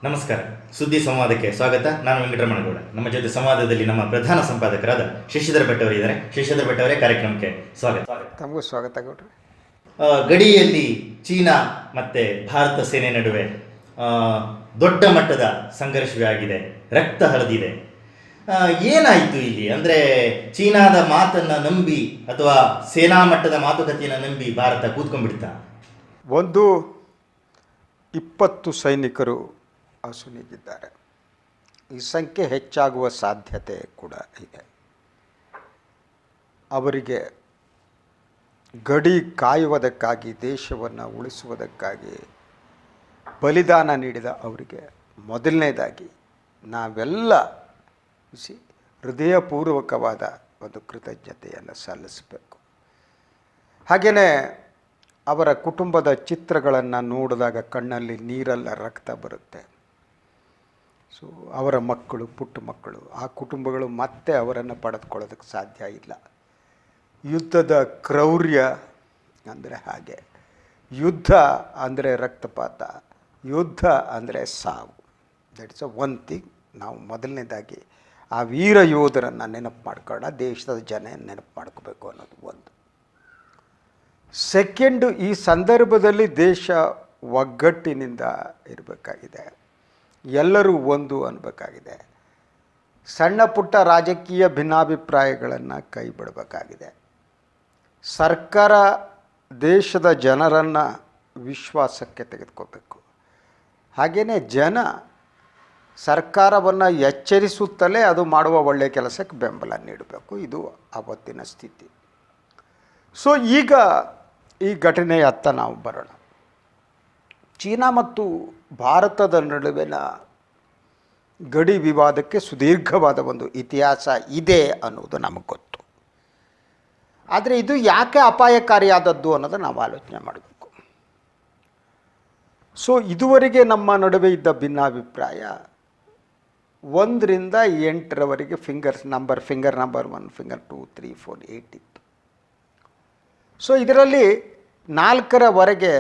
ನಮಸ್ಕಾರ. ಸುದ್ದಿ ಸಂವಾದಕ್ಕೆ ಸ್ವಾಗತ. ನಾನು ವೆಂಕಟರಮಣಗೌಡ. ನಮ್ಮ ಜೊತೆ ಸಂವಾದದಲ್ಲಿ ನಮ್ಮ ಪ್ರಧಾನ ಸಂಪಾದಕರಾದ ಶಶಿಧರ ಭಟ್ ಅವರಿದ್ದಾರೆ. ಶಶಿಧರ ಭಟ್ ಅವರೇ, ಕಾರ್ಯಕ್ರಮಕ್ಕೆ ಸ್ವಾಗತ. ತಮಗೂ ಸ್ವಾಗತ ಗೌಡ್ರಿ. ಗಡಿಯಲ್ಲಿ ಚೀನಾ ಮತ್ತು ಭಾರತ ಸೇನೆ ನಡುವೆ ದೊಡ್ಡ ಮಟ್ಟದ ಸಂಘರ್ಷವೇ ಆಗಿದೆ, ರಕ್ತ ಹರಿದಿದೆ. ಏನಾಯಿತು ಇಲ್ಲಿ? ಅಂದರೆ ಚೀನಾದ ಮಾತನ್ನು ನಂಬಿ ಅಥವಾ ಸೇನಾ ಮಟ್ಟದ ಮಾತುಕತೆಯನ್ನು ನಂಬಿ ಭಾರತ ಕೂತ್ಕೊಂಡ್ಬಿಡ್ತಾ? ಒಂದು 20 ಸೈನಿಕರು ಅಸುನೀಗಿದ್ದಾರೆ. ಈ ಸಂಖ್ಯೆ ಹೆಚ್ಚಾಗುವ ಸಾಧ್ಯತೆ ಕೂಡ ಇದೆ. ಅವರಿಗೆ ಗಡಿ ಕಾಯುವುದಕ್ಕಾಗಿ, ದೇಶವನ್ನು ಉಳಿಸುವುದಕ್ಕಾಗಿ ಬಲಿದಾನ ನೀಡಿದ ಅವರಿಗೆ ಮೊದಲನೇದಾಗಿ ನಾವೆಲ್ಲ ಹೃದಯಪೂರ್ವಕವಾದ ಒಂದು ಕೃತಜ್ಞತೆಯನ್ನು ಸಲ್ಲಿಸಬೇಕು. ಹಾಗೆಯೇ ಅವರ ಕುಟುಂಬದ ಚಿತ್ರಗಳನ್ನು ನೋಡಿದಾಗ ಕಣ್ಣಲ್ಲಿ ನೀರೆಲ್ಲ ರಕ್ತ ಬರುತ್ತೆ. ಸೊ ಅವರ ಮಕ್ಕಳು, ಪುಟ್ಟ ಮಕ್ಕಳು, ಆ ಕುಟುಂಬಗಳು ಮತ್ತೆ ಅವರನ್ನು ಪಡೆದುಕೊಳ್ಳೋದಕ್ಕೆ ಸಾಧ್ಯ ಇಲ್ಲ. ಯುದ್ಧದ ಕ್ರೌರ್ಯ ಅಂದರೆ ಹಾಗೆ. ಯುದ್ಧ ಅಂದರೆ ರಕ್ತಪಾತ, ಯುದ್ಧ ಅಂದರೆ ಸಾವು. That is one thing. ನಾವು ಮೊದಲನೇದಾಗಿ ಆ ವೀರ ಯೋಧರನ್ನು ನೆನಪು ಮಾಡ್ಕೊಳ್ಳೋಣ, ದೇಶದ ಜನ ನೆನಪು ಮಾಡ್ಕೋಬೇಕು ಅನ್ನೋದು ಒಂದು. ಸೆಕೆಂಡು, ಈ ಸಂದರ್ಭದಲ್ಲಿ ದೇಶ ಒಗ್ಗಟ್ಟಿನಿಂದ ಇರಬೇಕಾಗಿದೆ. ಎಲ್ಲರೂ ಒಂದು ಅನ್ನಬೇಕಾಗಿದೆ. ಸಣ್ಣ ಪುಟ್ಟ ರಾಜಕೀಯ ಭಿನ್ನಾಭಿಪ್ರಾಯಗಳನ್ನು ಕೈ ಬಿಡಬೇಕಾಗಿದೆ. ಸರ್ಕಾರ ದೇಶದ ಜನರನ್ನು ವಿಶ್ವಾಸಕ್ಕೆ ತೆಗೆದುಕೋಬೇಕು. ಹಾಗೆಯೇ ಜನ ಸರ್ಕಾರವನ್ನು ಎಚ್ಚರಿಸುತ್ತಲೇ ಅದು ಮಾಡುವ ಒಳ್ಳೆಯ ಕೆಲಸಕ್ಕೆ ಬೆಂಬಲ ನೀಡಬೇಕು. ಇದು ಆವತ್ತಿನ ಸ್ಥಿತಿ. ಸೊ ಈಗ ಈ ಘಟನೆಯತ್ತ ನಾವು ಬರೋಣ. ಚೀನಾ ಮತ್ತು ಭಾರತದ ನಡುವಿನ ಗಡಿ ವಿವಾದಕ್ಕೆ ಸುದೀರ್ಘವಾದ ಒಂದು ಇತಿಹಾಸ ಇದೆ ಅನ್ನೋದು ನಮಗೆ ಗೊತ್ತು. ಆದರೆ ಇದು ಯಾಕೆ ಅಪಾಯಕಾರಿಯಾದದ್ದು ಅನ್ನೋದು ನಾವು ಆಲೋಚನೆ ಮಾಡಬೇಕು. ಸೊ ಇದುವರೆಗೆ ನಮ್ಮ ನಡುವೆ ಇದ್ದ ಭಿನ್ನಾಭಿಪ್ರಾಯ 1 ರಿಂದ 8ರವರೆಗೆ ಫಿಂಗರ್ ನಂಬರ್ 1, ಫಿಂಗರ್ 2, 3, 4, 8 ಇತ್ತು. ಸೊ ಇದರಲ್ಲಿ 4ರವರೆಗೆ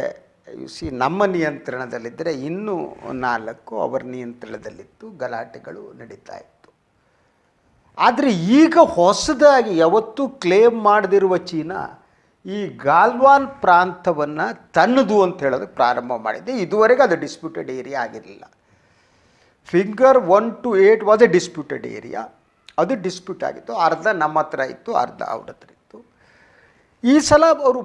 ನಮ್ಮ ನಿಯಂತ್ರಣದಲ್ಲಿದ್ದರೆ, ಇನ್ನೂ 4 ಅವರ ನಿಯಂತ್ರಣದಲ್ಲಿತ್ತು. ಗಲಾಟೆಗಳು ನಡೀತಾ ಇತ್ತು. ಆದರೆ ಈಗ ಹೊಸದಾಗಿ ಯಾವತ್ತೂ ಕ್ಲೇಮ್ ಮಾಡದಿರುವ ಚೀನಾ ಈ ಗಾಲ್ವಾನ್ ಪ್ರಾಂತವನ್ನು ತನ್ನದು ಅಂತ ಹೇಳೋದಕ್ಕೆ ಪ್ರಾರಂಭ ಮಾಡಿದೆ. ಇದುವರೆಗೆ ಅದು ಡಿಸ್ಪ್ಯೂಟೆಡ್ ಏರಿಯಾ ಆಗಿರಲಿಲ್ಲ. Finger 1 to 8 was A disputed area. ಅದು ಡಿಸ್ಪ್ಯೂಟ್ ಆಗಿತ್ತು. ಅರ್ಧ ನಮ್ಮ ಹತ್ರ ಇತ್ತು, ಅರ್ಧ ಅವ್ರ ಹತ್ರ ಇತ್ತು. ಈ ಸಲ ಅವರು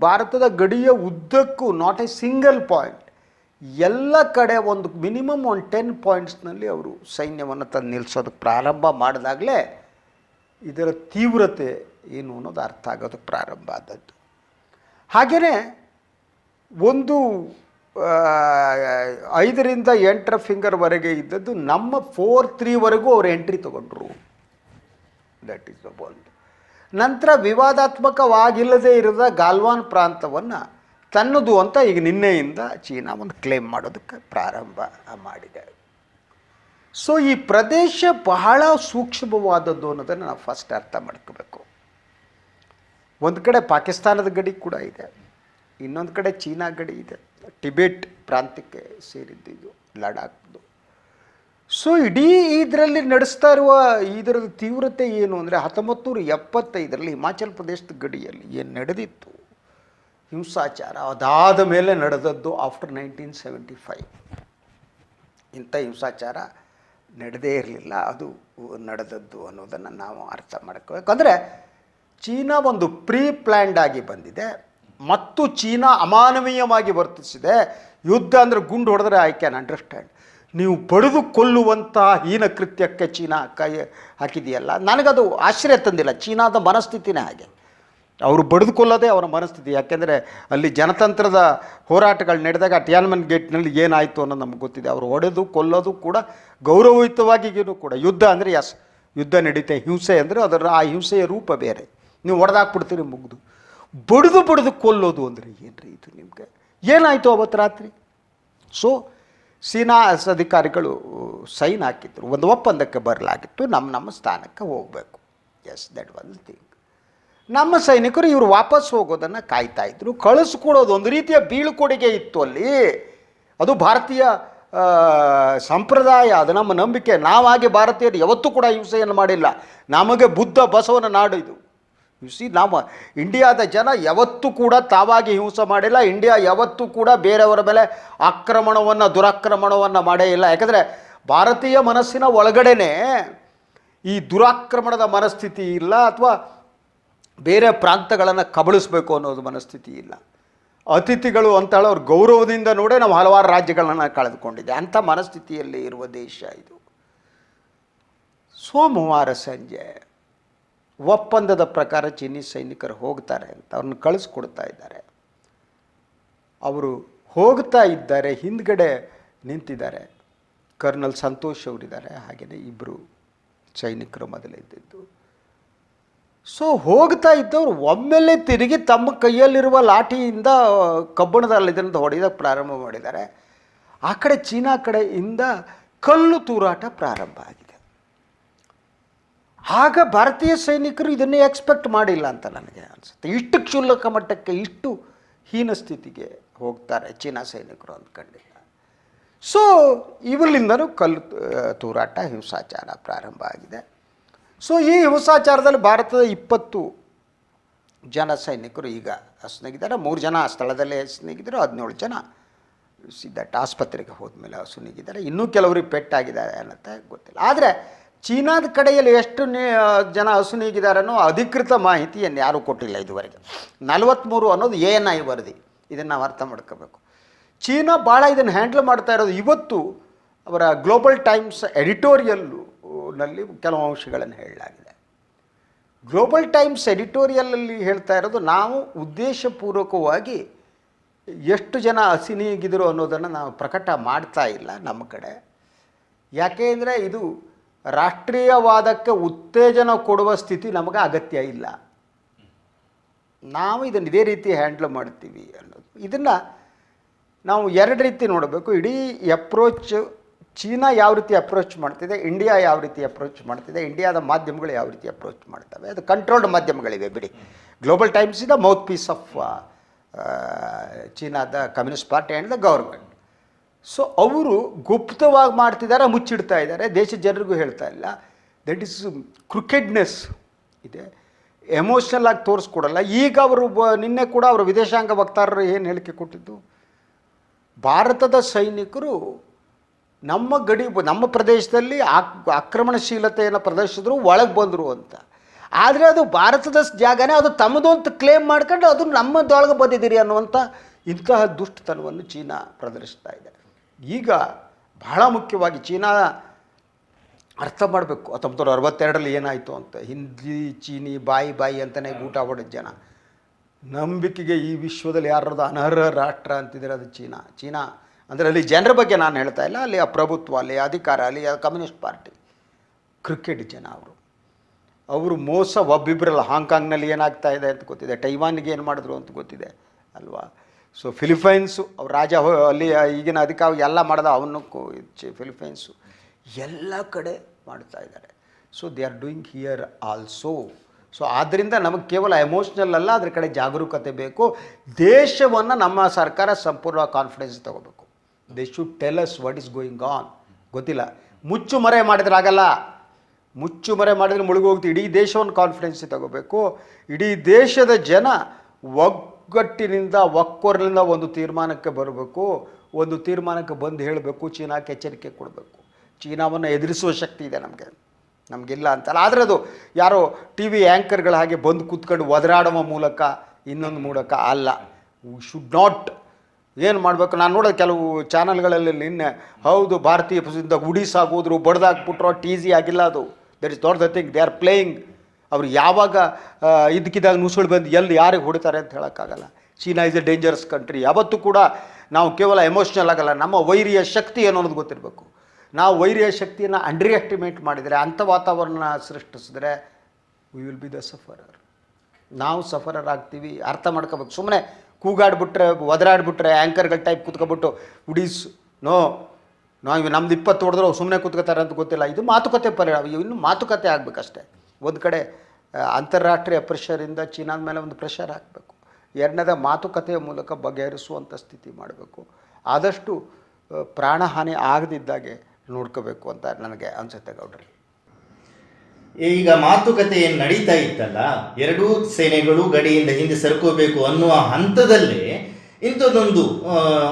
ಭಾರತದ ಗಡಿಯ ಉದ್ದಕ್ಕೂ ನಾಟ್ ಎ ಸಿಂಗಲ್ ಪಾಯಿಂಟ್, ಎಲ್ಲ ಕಡೆ ಒಂದು ಮಿನಿಮಮ್ 10 ಪಾಯಿಂಟ್ಸ್ನಲ್ಲಿ ಅವರು ಸೈನ್ಯವನ್ನು ತಂದು ನಿಲ್ಲಿಸೋದಕ್ಕೆ ಪ್ರಾರಂಭ ಮಾಡಿದಾಗಲೇ ಇದರ ತೀವ್ರತೆ ಏನು ಅನ್ನೋದು ಅರ್ಥ ಆಗೋದಕ್ಕೆ ಪ್ರಾರಂಭ ಆದದ್ದು. ಹಾಗೆಯೇ ಒಂದು 5 ರಿಂದ 8 ಫಿಂಗರ್ವರೆಗೆ ಇದ್ದದ್ದು ನಮ್ಮ 4-3ವರೆಗೂ ಅವರು ಎಂಟ್ರಿ ತಗೊಂಡ್ರು. ದಟ್ ಈಸ್ ದ ಒಂದು. ನಂತರ ವಿವಾದಾತ್ಮಕವಾಗಿಲ್ಲದೆ ಇರದ ಗಾಲ್ವಾನ್ ಪ್ರಾಂತವನ್ನು ತನ್ನದು ಅಂತ ಈಗ ನಿನ್ನೆಯಿಂದ ಚೀನಾ ಒಂದು ಕ್ಲೇಮ್ ಮಾಡೋದಕ್ಕೆ ಪ್ರಾರಂಭ ಮಾಡಿದೆ. ಸೊ ಈ ಪ್ರದೇಶ ಬಹಳ ಸೂಕ್ಷ್ಮವಾದದ್ದು ಅನ್ನೋದನ್ನು ನಾವು ಫಸ್ಟ್ ಅರ್ಥ ಮಾಡ್ಕೋಬೇಕು. ಒಂದು ಕಡೆ ಪಾಕಿಸ್ತಾನದ ಗಡಿ ಕೂಡ ಇದೆ, ಇನ್ನೊಂದು ಕಡೆ ಚೀನಾ ಗಡಿ ಇದೆ. ಟಿಬೆಟ್ ಪ್ರಾಂತ್ಯಕ್ಕೆ ಸೇರಿದ್ದು ಲಡಾಖ್ದು. ಸೊ ಇಡೀ ಇದರಲ್ಲಿ ನಡೆಸ್ತಾ ಇರುವ ಇದರದ ತೀವ್ರತೆ ಏನು ಅಂದರೆ 1975ರಲ್ಲಿ ಹಿಮಾಚಲ ಪ್ರದೇಶದ ಗಡಿಯಲ್ಲಿ ಏನು ನಡೆದಿತ್ತು ಹಿಂಸಾಚಾರ, ಅದಾದ ಮೇಲೆ ನಡೆದದ್ದು ಆಫ್ಟರ್ 1975. ಇಂಥ ಹಿಂಸಾಚಾರ ನಡೆದೇ ಇರಲಿಲ್ಲ, ಅದು ನಡೆದದ್ದು ಅನ್ನೋದನ್ನು ನಾವು ಅರ್ಥ ಮಾಡ್ಕೋಬೇಕು. ಅಂದರೆ ಚೀನಾ ಒಂದು ಪ್ರೀ ಪ್ಲ್ಯಾಂಡ್ ಆಗಿ ಬಂದಿದೆ ಮತ್ತು ಚೀನಾ ಅಮಾನವೀಯವಾಗಿ ವರ್ತಿಸಿದೆ. ಯುದ್ಧ ಅಂದರೆ ಗುಂಡು ಹೊಡೆದ್ರೆ ಐ ಕ್ಯಾನ್ ಅಂಡರ್ಸ್ಟ್ಯಾಂಡ್. ನೀವು ಬಡಿದು ಕೊಲ್ಲುವಂತಹ ಹೀನ ಕೃತ್ಯಕ್ಕೆ ಚೀನಾ ಕೈ ಹಾಕಿದೆಯಲ್ಲ, ನನಗದು ಆಶ್ಚರ್ಯ ತಂದಿಲ್ಲ. ಚೀನಾದ ಮನಸ್ಥಿತಿನೇ ಹಾಗೆ. ಅವರು ಬಡಿದು ಕೊಲ್ಲೋದೇ ಅವರ ಮನಸ್ಥಿತಿ. ಯಾಕೆಂದರೆ ಅಲ್ಲಿ ಜನತಂತ್ರದ ಹೋರಾಟಗಳು ನಡೆದಾಗ ಟಿಯಾನ್ಮೆನ್ ಗೇಟ್ನಲ್ಲಿ ಏನಾಯಿತು ಅನ್ನೋದು ನಮಗೆ ಗೊತ್ತಿದೆ. ಅವರು ಹೊಡೆದು ಕೊಲ್ಲೋದು ಕೂಡ ಗೌರವಯುತವಾಗಿಯೂ ಕೂಡ. ಯುದ್ಧ ಅಂದರೆ ಯುದ್ಧ ನಡೀತೆ, ಹಿಂಸೆ ಅಂದರೆ ಆ ಹಿಂಸೆಯ ರೂಪ ಬೇರೆ. ನೀವು ಹೊಡೆದಾಕ್ಬಿಡ್ತೀರಿ ಮುಗಿದು. ಬಡಿದು ಕೊಲ್ಲೋದು ಅಂದರೆ ಏನ್ರಿ ಇದು? ನಿಮಗೆ ಏನಾಯಿತು ಅವತ್ತು ರಾತ್ರಿ? ಸೊ ಚೀನಾ ಅಧಿಕಾರಿಗಳು ಸೈನ್ ಹಾಕಿದ್ರು, ಒಂದು ಒಪ್ಪಂದಕ್ಕೆ ಬರಲಾಗಿತ್ತು, ನಮ್ಮ ಸ್ಥಾನಕ್ಕೆ ಹೋಗಬೇಕು. Yes, that was thing. ನಮ್ಮ ಸೈನಿಕರು ಇವರು ವಾಪಸ್ ಹೋಗೋದನ್ನು ಕಾಯ್ತಾಯಿದ್ರು. ಕಳಿಸ್ಕೊಡೋದು ಒಂದು ರೀತಿಯ ಬೀಳ್ಕೊಡುಗೆ ಇತ್ತು ಅಲ್ಲಿ. ಅದು ಭಾರತೀಯ ಸಂಪ್ರದಾಯ, ಅದು ನಮ್ಮ ನಂಬಿಕೆ. ನಾವಾಗಿ ಭಾರತೀಯರು ಯಾವತ್ತೂ ಕೂಡ ಹಿಂಸೆಯನ್ನು ಮಾಡಿಲ್ಲ. ನಮಗೆ ಬುದ್ಧ ಬಸವನ ನಾಡು ಇದು. ನಾವು ಇಂಡಿಯಾದ ಜನ ಯಾವತ್ತೂ ಕೂಡ ತಾವಾಗಿ ಹಿಂಸೆ ಮಾಡಿಲ್ಲ. ಇಂಡಿಯಾ ಯಾವತ್ತೂ ಕೂಡ ಬೇರೆಯವರ ಮೇಲೆ ದುರಾಕ್ರಮಣವನ್ನು ಮಾಡೇ ಇಲ್ಲ. ಯಾಕಂದರೆ ಭಾರತೀಯ ಮನಸ್ಸಿನ ಒಳಗಡೆನೇ ಈ ದುರಾಕ್ರಮಣದ ಮನಸ್ಥಿತಿ ಇಲ್ಲ, ಅಥವಾ ಬೇರೆ ಪ್ರಾಂತಗಳನ್ನು ಕಬಳಿಸಬೇಕು ಅನ್ನೋದು ಮನಸ್ಥಿತಿ ಇಲ್ಲ. ಅತಿಥಿಗಳು ಅಂತ ಹೇಳೋರು ಗೌರವದಿಂದ ನೋಡೇ ನಾವು ಹಲವಾರು ರಾಜ್ಯಗಳನ್ನು ಕಳೆದುಕೊಂಡಿದ್ದೆ. ಅಂಥ ಮನಸ್ಥಿತಿಯಲ್ಲಿ ಇರುವ ದೇಶ ಇದು. ಸೋಮವಾರ ಸಂಜೆ ಒಪ್ಪಂದದ ಪ್ರಕಾರ ಚೀನಿ ಸೈನಿಕರು ಹೋಗ್ತಾರೆ ಅಂತ ಅವ್ರನ್ನ ಕಳಿಸ್ಕೊಡ್ತಾ ಇದ್ದಾರೆ. ಅವರು ಹೋಗ್ತಾ ಇದ್ದಾರೆ, ಹಿಂದ್ಗಡೆ ನಿಂತಿದ್ದಾರೆ ಕರ್ನಲ್ ಸಂತೋಷ್ ಅವರಿದ್ದಾರೆ, ಹಾಗೆಯೇ ಇಬ್ಬರು ಸೈನಿಕರು ಮೊದಲಿದ್ದದ್ದು. ಸೊ ಹೋಗ್ತಾ ಇದ್ದವರು ಒಮ್ಮೆಲೆ ತಿರುಗಿ ತಮ್ಮ ಕೈಯಲ್ಲಿರುವ ಲಾಠಿಯಿಂದ ಕಬ್ಬಣದಲ್ಲಿದ್ದರಿಂದ ಹೊಡೆಯೋಕ್ಕೆ ಪ್ರಾರಂಭ ಮಾಡಿದ್ದಾರೆ. ಆ ಕಡೆ ಚೀನಾ ಕಡೆಯಿಂದ ಕಲ್ಲು ತೂರಾಟ ಪ್ರಾರಂಭ ಆಗಿದೆ. ಆಗ ಭಾರತೀಯ ಸೈನಿಕರು ಇದನ್ನೇ ಎಕ್ಸ್ಪೆಕ್ಟ್ ಮಾಡಿಲ್ಲ ಅಂತ ನನಗೆ ಅನಿಸುತ್ತೆ. ಇಷ್ಟು ಕ್ಷುಲ್ಲಕ ಮಟ್ಟಕ್ಕೆ, ಇಷ್ಟು ಹೀನ ಸ್ಥಿತಿಗೆ ಹೋಗ್ತಾರೆ ಚೀನಾ ಸೈನಿಕರು ಅಂದ್ಕೊಂಡಿಲ್ಲ. ಸೊ ಇವರಿಂದನೂ ಕಲ್ಲು ತೂರಾಟ, ಹಿಂಸಾಚಾರ ಪ್ರಾರಂಭ ಆಗಿದೆ. ಸೊ ಈ ಹಿಂಸಾಚಾರದಲ್ಲಿ ಭಾರತದ 20 ಜನ ಸೈನಿಕರು ಈಗ ಹಸುನೀಗಿದ್ದಾರೆ. 3 ಜನ ಸ್ಥಳದಲ್ಲೇ ಹಸುನೀಗಿದ್ದರು, 17 ಜನ ಸಿದ್ಧಟ್ ಆಸ್ಪತ್ರೆಗೆ ಹೋದ್ಮೇಲೆ ಹಸುನೀಗಿದ್ದಾರೆ. ಇನ್ನೂ ಕೆಲವರಿಗೆ ಪೆಟ್ಟಾಗಿದ್ದಾರೆ ಅನ್ನತ್ತೆ ಗೊತ್ತಿಲ್ಲ. ಆದರೆ ಚೀನಾದ ಕಡೆಯಲ್ಲಿ ಎಷ್ಟು ಜನ ಹಸುನೀಗಿದ್ದಾರೆ ಅನ್ನೋ ಅಧಿಕೃತ ಮಾಹಿತಿಯನ್ನು ಯಾರೂ ಕೊಟ್ಟಿಲ್ಲ ಇದುವರೆಗೆ. 43 ಅನ್ನೋದು ANI ವರದಿ. ಇದನ್ನು ನಾವು ಅರ್ಥ ಮಾಡ್ಕೋಬೇಕು. ಚೀನಾ ಭಾಳ ಇದನ್ನು ಹ್ಯಾಂಡಲ್ ಮಾಡ್ತಾ ಇರೋದು. ಇವತ್ತು ಅವರ ಗ್ಲೋಬಲ್ ಟೈಮ್ಸ್ ಎಡಿಟೋರಿಯಲ್ನಲ್ಲಿ ಕೆಲವು ಅಂಶಗಳನ್ನು ಹೇಳಲಾಗಿದೆ. ಗ್ಲೋಬಲ್ ಟೈಮ್ಸ್ ಎಡಿಟೋರಿಯಲಲ್ಲಿ ಹೇಳ್ತಾ ಇರೋದು, ನಾವು ಉದ್ದೇಶಪೂರ್ವಕವಾಗಿ ಎಷ್ಟು ಜನ ಹಸಿನೀಗಿದ್ರು ಅನ್ನೋದನ್ನು ನಾವು ಪ್ರಕಟ ಮಾಡ್ತಾ ಇಲ್ಲ ನಮ್ಮ ಕಡೆ. ಯಾಕೆ ಅಂದರೆ ಇದು ರಾಷ್ಟ್ರೀಯವಾದಕ್ಕೆ ಉತ್ತೇಜನ ಕೊಡುವ ಸ್ಥಿತಿ ನಮಗೆ ಅಗತ್ಯ ಇಲ್ಲ. ನಾವು ಇದನ್ನು ಇದೇ ರೀತಿ ಹ್ಯಾಂಡಲ್ ಮಾಡ್ತೀವಿ ಅನ್ನೋದು. ಇದನ್ನು ನಾವು 2 ರೀತಿ ನೋಡಬೇಕು. ಇಡೀ ಅಪ್ರೋಚ್ ಚೀನಾ ಯಾವ ರೀತಿ ಅಪ್ರೋಚ್ ಮಾಡ್ತಿದೆ, ಇಂಡಿಯಾ ಯಾವ ರೀತಿ ಅಪ್ರೋಚ್ ಮಾಡ್ತಿದೆ, ಇಂಡಿಯಾದ ಮಾಧ್ಯಮಗಳು ಯಾವ ರೀತಿ ಅಪ್ರೋಚ್ ಮಾಡ್ತವೆ. ಅದು ಕಂಟ್ರೋಲ್ಡ್ ಮಾಧ್ಯಮಗಳಿವೆ ಬಿಡಿ. Global Times is the mouthpiece of ಚೀನಾದ communist party and the government. So ಅವರು ಗುಪ್ತವಾಗಿ ಮಾಡ್ತಿದ್ದಾರೆ, ಮುಚ್ಚಿಡ್ತಾ ಇದ್ದಾರೆ, ದೇಶದ ಜನರಿಗೂ ಹೇಳ್ತಾ ಇಲ್ಲ. ದಟ್ ಈಸ್ ಕ್ರಿಕೆಡ್ನೆಸ್ ಇದೆ, ಎಮೋಷ್ನಲ್ ಆಗಿ ತೋರಿಸ್ಕೊಡಲ್ಲ. ಈಗ ಅವರು ನಿನ್ನೆ ಕೂಡ ಅವರು ವಿದೇಶಾಂಗ ವಕ್ತಾರರು ಏನು ಹೇಳಿಕೆ ಕೊಟ್ಟಿದ್ದು, ಭಾರತದ ಸೈನಿಕರು ನಮ್ಮ ಪ್ರದೇಶದಲ್ಲಿ ಆಕ್ರಮಣಶೀಲತೆಯನ್ನು ಪ್ರದರ್ಶಿಸಿದ್ರು, ಒಳಗೆ ಬಂದರು ಅಂತ. ಆದರೆ ಅದು ಭಾರತದ ಜಾಗನೇ, ಅದು ತಮ್ಮದು ಅಂತ ಕ್ಲೇಮ್ ಮಾಡ್ಕೊಂಡು ಅದು ನಮ್ಮದೊಳಗೆ ಬಂದಿದ್ದೀರಿ ಅನ್ನುವಂಥ ಇಂತಹ ದುಷ್ಟತನವನ್ನು ಚೀನಾ ಪ್ರದರ್ಶಿಸ್ತಾ ಇದೆ. ಈಗ ಬಹಳ ಮುಖ್ಯವಾಗಿ ಚೀನಾ ಅರ್ಥ ಮಾಡಬೇಕು 1962ರಲ್ಲಿ ಏನಾಯಿತು ಅಂತ. ಹಿಂದಿ ಚೀನಿ ಬಾಯಿ ಅಂತಲೇ ಊಟ ಹೊಡೆದ ಜನ. ನಂಬಿಕೆಗೆ ಈ ವಿಶ್ವದಲ್ಲಿ ಯಾರದು ಅನರ್ಹ ರಾಷ್ಟ್ರ ಅಂತಿದ್ದಾರೆ, ಅದು ಚೀನಾ ಅಂದರೆ ಅಲ್ಲಿ ಜನರ ಬಗ್ಗೆ ನಾನು ಹೇಳ್ತಾ ಇಲ್ಲ, ಅಲ್ಲಿ ಪ್ರಭುತ್ವ, ಅಲ್ಲಿ ಅಧಿಕಾರ, ಅಲ್ಲಿ ಕಮ್ಯುನಿಸ್ಟ್ ಪಾರ್ಟಿ, ಕ್ರಿಕೆಟ್ ಜನ ಅವರು ಮೋಸ ಒಬ್ಬಿಬ್ಬರಲ್ಲ. ಹಾಂಗ್ಕಾಂಗ್ನಲ್ಲಿ ಏನಾಗ್ತಾ ಇದೆ ಅಂತ ಗೊತ್ತಿದೆ, ಟೈವಾನ್ಗೆ ಏನು ಮಾಡಿದ್ರು ಅಂತ ಗೊತ್ತಿದೆ ಅಲ್ವಾ. ಸೊ ಫಿಲಿಪೈನ್ಸು ಅವ್ರ ರಾಜ ಅಲ್ಲಿ ಈಗಿನ ಅಧಿಕಾರ ಎಲ್ಲ ಮಾಡ್ದ, ಅವನು ಫಿಲಿಪೈನ್ಸು ಎಲ್ಲ ಕಡೆ ಮಾಡ್ತಾ ಇದ್ದಾರೆ. So they are doing here also. So ಆದ್ದರಿಂದ ನಮಗೆ ಕೇವಲ ಎಮೋಷ್ನಲ್ ಅಲ್ಲ, ಅದ್ರ ಕಡೆ ಜಾಗರೂಕತೆ ಬೇಕು. ದೇಶವನ್ನು ನಮ್ಮ ಸರ್ಕಾರ ಸಂಪೂರ್ಣ ಕಾನ್ಫಿಡೆನ್ಸ್ ತಗೋಬೇಕು. They should tell us what is going on. ಗೊತ್ತಿಲ್ಲ, ಮುಚ್ಚುಮರೆ ಮಾಡಿದ್ರೆ ಆಗಲ್ಲ. ಮುಚ್ಚುಮರೆ ಮಾಡಿದ್ರೆ ಮುಳುಗೋಗ್ತೀವಿ. ಇಡೀ ದೇಶವನ್ನು ಕಾನ್ಫಿಡೆನ್ಸ್ ತಗೋಬೇಕು. ಇಡೀ ದೇಶದ ಜನ ಒಗ್ಗಟ್ಟಿನಿಂದ, ಒಕ್ಕೊರಲಿಂದ ಒಂದು ತೀರ್ಮಾನಕ್ಕೆ ಬರಬೇಕು. ಒಂದು ತೀರ್ಮಾನಕ್ಕೆ ಬಂದು ಹೇಳಬೇಕು, ಚೀನಾಕ್ಕೆ ಎಚ್ಚರಿಕೆ ಕೊಡಬೇಕು. ಚೀನಾವನ್ನು ಎದುರಿಸುವ ಶಕ್ತಿ ಇದೆ ನಮಗಿಲ್ಲ ಅಂತಲ್ಲ. ಆದರೆ ಅದು ಯಾರೋ TV ಆ್ಯಂಕರ್ಗಳ ಹಾಗೆ ಬಂದು ಕೂತ್ಕೊಂಡು ಒದರಾಡುವ ಮೂಲಕ, ಇನ್ನೊಂದು ಮೂಲಕ ಅಲ್ಲ. We should not. ಏನು ಮಾಡಬೇಕು, ನಾನು ನೋಡೋದು ಕೆಲವು ಚಾನಲ್ಗಳಲ್ಲಿ ನಿನ್ನೆ, ಹೌದು ಭಾರತೀಯ ಪ್ರಸಿದ್ಧ ಉಡಿಸಾಗೋದ್ರು, ಬಡ್ದಾಕ್ಬಿಟ್ರು, ಟೀಸಿ ಆಗಿಲ್ಲ. ಅದು that is not the thing. They are playing. ಅವ್ರು ಯಾವಾಗ ಇದಕ್ಕಿದ್ದಾಗ ನುಸುಳು ಬಂದು ಎಲ್ಲಿ ಯಾರಿಗೆ ಹೊಡಿತಾರೆ ಅಂತ ಹೇಳೋಕ್ಕಾಗಲ್ಲ. China is A dangerous country. ಯಾವತ್ತೂ ಕೂಡ ನಾವು ಕೇವಲ ಎಮೋಷ್ನಲ್ ಆಗಲ್ಲ, ನಮ್ಮ ವೈರಿಯ ಶಕ್ತಿ ಏನು ಅನ್ನೋದು ಗೊತ್ತಿರಬೇಕು. ನಾವು ವೈರಿಯ ಶಕ್ತಿಯನ್ನು ಅಂಡರ್ ಎಸ್ಟಿಮೇಟ್ ಮಾಡಿದರೆ, ಅಂಥ ವಾತಾವರಣ ಸೃಷ್ಟಿಸಿದ್ರೆ we will be the sufferer. ನಾವು ಸಫರರ್ ಆಗ್ತೀವಿ. ಅರ್ಥ ಮಾಡ್ಕೋಬೇಕು. ಸುಮ್ಮನೆ ಕೂಗಾಡ್ಬಿಟ್ರೆ, ಒದರಾಡ್ಬಿಟ್ರೆ, ಆ್ಯಂಕರ್ಗಳ ಟೈಪ್ ಕೂತ್ಕೊಬಿಟ್ಟು ಉಡೀಸ್ ನಾವು ನಮ್ದು 20 ಹೊಡೆದ್ರು ಸುಮ್ಮನೆ ಕೂತ್ಕೋತಾರೆ ಅಂತ ಗೊತ್ತಿಲ್ಲ. ಇದು ಮಾತುಕತೆ ಪರಿಣಾಮ. ಇನ್ನು ಮಾತುಕತೆ ಆಗಬೇಕಷ್ಟೇ. ಒಂದು ಕಡೆ ಅಂತಾರಾಷ್ಟ್ರೀಯ ಪ್ರೆಷರಿಂದ ಚೀನಾದ ಮೇಲೆ ಒಂದು ಪ್ರೆಷರ್ ಹಾಕಬೇಕು. ಎರಡನೇದ ಮಾತುಕತೆಯ ಮೂಲಕ ಬಗೆಹರಿಸುವಂಥ ಸ್ಥಿತಿ ಮಾಡಬೇಕು. ಆದಷ್ಟು ಪ್ರಾಣಹಾನಿ ಆಗದಿದ್ದಾಗೆ ನೋಡ್ಕೋಬೇಕು ಅಂತ ನನಗೆ ಅನಿಸುತ್ತೆ ಗೌಡ್ರಿ. ಈಗ ಮಾತುಕತೆ ಏನು ನಡೀತಾ ಇತ್ತಲ್ಲ, ಎರಡೂ ಸೇನೆಗಳು ಗಡಿಯಿಂದ ಹಿಂದೆ ಸರ್ಕೋಬೇಕು ಅನ್ನುವ ಹಂತದಲ್ಲೇ ಇಂಥದ್ದೊಂದು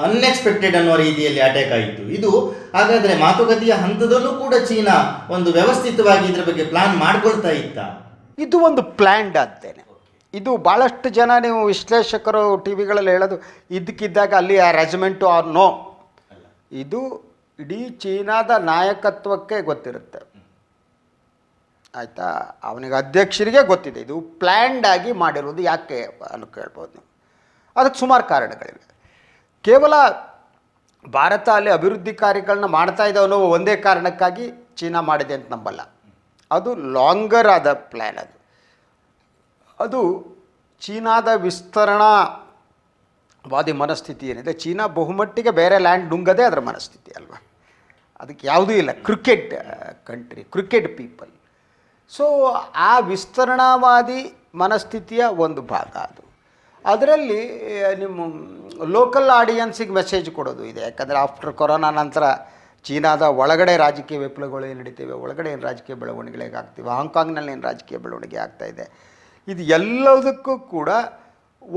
ಅನ್ಎಕ್ಸ್ಪೆಕ್ಟೆಡ್ ಅನ್ನುವ ರೀತಿಯಲ್ಲಿ ಅಟ್ಯಾಕ್ ಆಯಿತು. ಇದು ಹಾಗಾದರೆ ಮಾತುಕತೆಯ ಹಂತದಲ್ಲೂ ಕೂಡ ಚೀನಾ ಒಂದು ವ್ಯವಸ್ಥಿತವಾಗಿ ಇದರ ಬಗ್ಗೆ ಪ್ಲಾನ್ ಮಾಡ್ಕೊಳ್ತಾ ಇತ್ತ? ಇದು ಒಂದು ಪ್ಲ್ಯಾಂಡ್ ಅಂತೇನೆ. ಇದು ಭಾಳಷ್ಟು ಜನ ನೀವು ವಿಶ್ಲೇಷಕರು ಟಿ ವಿಗಳಲ್ಲಿ ಹೇಳೋದು ಇದ್ದಕ್ಕಿದ್ದಾಗ ಅಲ್ಲಿ ಆ ರೆಜಿಮೆಂಟು ಆರ್ ನೋ, ಇದು ಇಡೀ ಚೀನಾದ ನಾಯಕತ್ವಕ್ಕೆ ಗೊತ್ತಿರುತ್ತೆ, ಆಯಿತಾ. ಅವನಿಗೆ ಅಧ್ಯಕ್ಷರಿಗೆ ಗೊತ್ತಿದೆ ಇದು ಪ್ಲ್ಯಾಂಡ್ ಆಗಿ ಮಾಡಿರೋದು. ಯಾಕೆ ಅನ್ನು ಕೇಳ್ಬೋದು ನೀವು. ಅದಕ್ಕೆ ಸುಮಾರು ಕಾರಣಗಳಿವೆ. ಕೇವಲ ಭಾರತ ಅಲ್ಲಿ ಅಭಿವೃದ್ಧಿ ಕಾರ್ಯಗಳನ್ನ ಮಾಡ್ತಾ ಇದೆ ಅನ್ನೋ ಒಂದೇ ಕಾರಣಕ್ಕಾಗಿ ಚೀನಾ ಮಾಡಿದೆ ಅಂತ ನಂಬಲ್ಲ. ಅದು ಲಾಂಗರ್ ಆದ ಪ್ಲ್ಯಾನ್. ಅದು ಚೀನಾದ ವಿಸ್ತರಣಾವಾದಿ ಮನಸ್ಥಿತಿ ಏನಿದೆ, ಚೀನಾ ಬಹುಮಟ್ಟಿಗೆ ಬೇರೆ ಲ್ಯಾಂಡ್ ನುಂಗದೇ ಅದರ ಮನಸ್ಥಿತಿ ಅಲ್ವಾ. ಅದಕ್ಕೆ ಯಾವುದೂ ಇಲ್ಲ. Cricket country, cricket people. So ಆ ವಿಸ್ತರಣಾವಾದಿ ಮನಸ್ಥಿತಿಯ ಒಂದು ಭಾಗ ಅದು. ಅದರಲ್ಲಿ ನಿಮ್ಮ ಲೋಕಲ್ ಆಡಿಯನ್ಸಿಗೆ ಮೆಸೇಜ್ ಕೊಡೋದು ಇದೆ. ಯಾಕಂದರೆ ಆಫ್ಟರ್ ಕೊರೋನಾ ನಂತರ ಚೀನಾದ ಒಳಗಡೆ ರಾಜಕೀಯ ವಿಪ್ಲವಗಳು ಏನು ನಡೀತೇವೆ, ಒಳಗಡೆ ಏನು ರಾಜಕೀಯ ಬೆಳವಣಿಗೆಗೆ ಆಗ್ತೀವಿ, ಹಾಂಗ್ಕಾಂಗ್ನಲ್ಲಿ ಏನು ರಾಜಕೀಯ ಬೆಳವಣಿಗೆ ಆಗ್ತಾಯಿದೆ, ಇದು ಎಲ್ಲದಕ್ಕೂ ಕೂಡ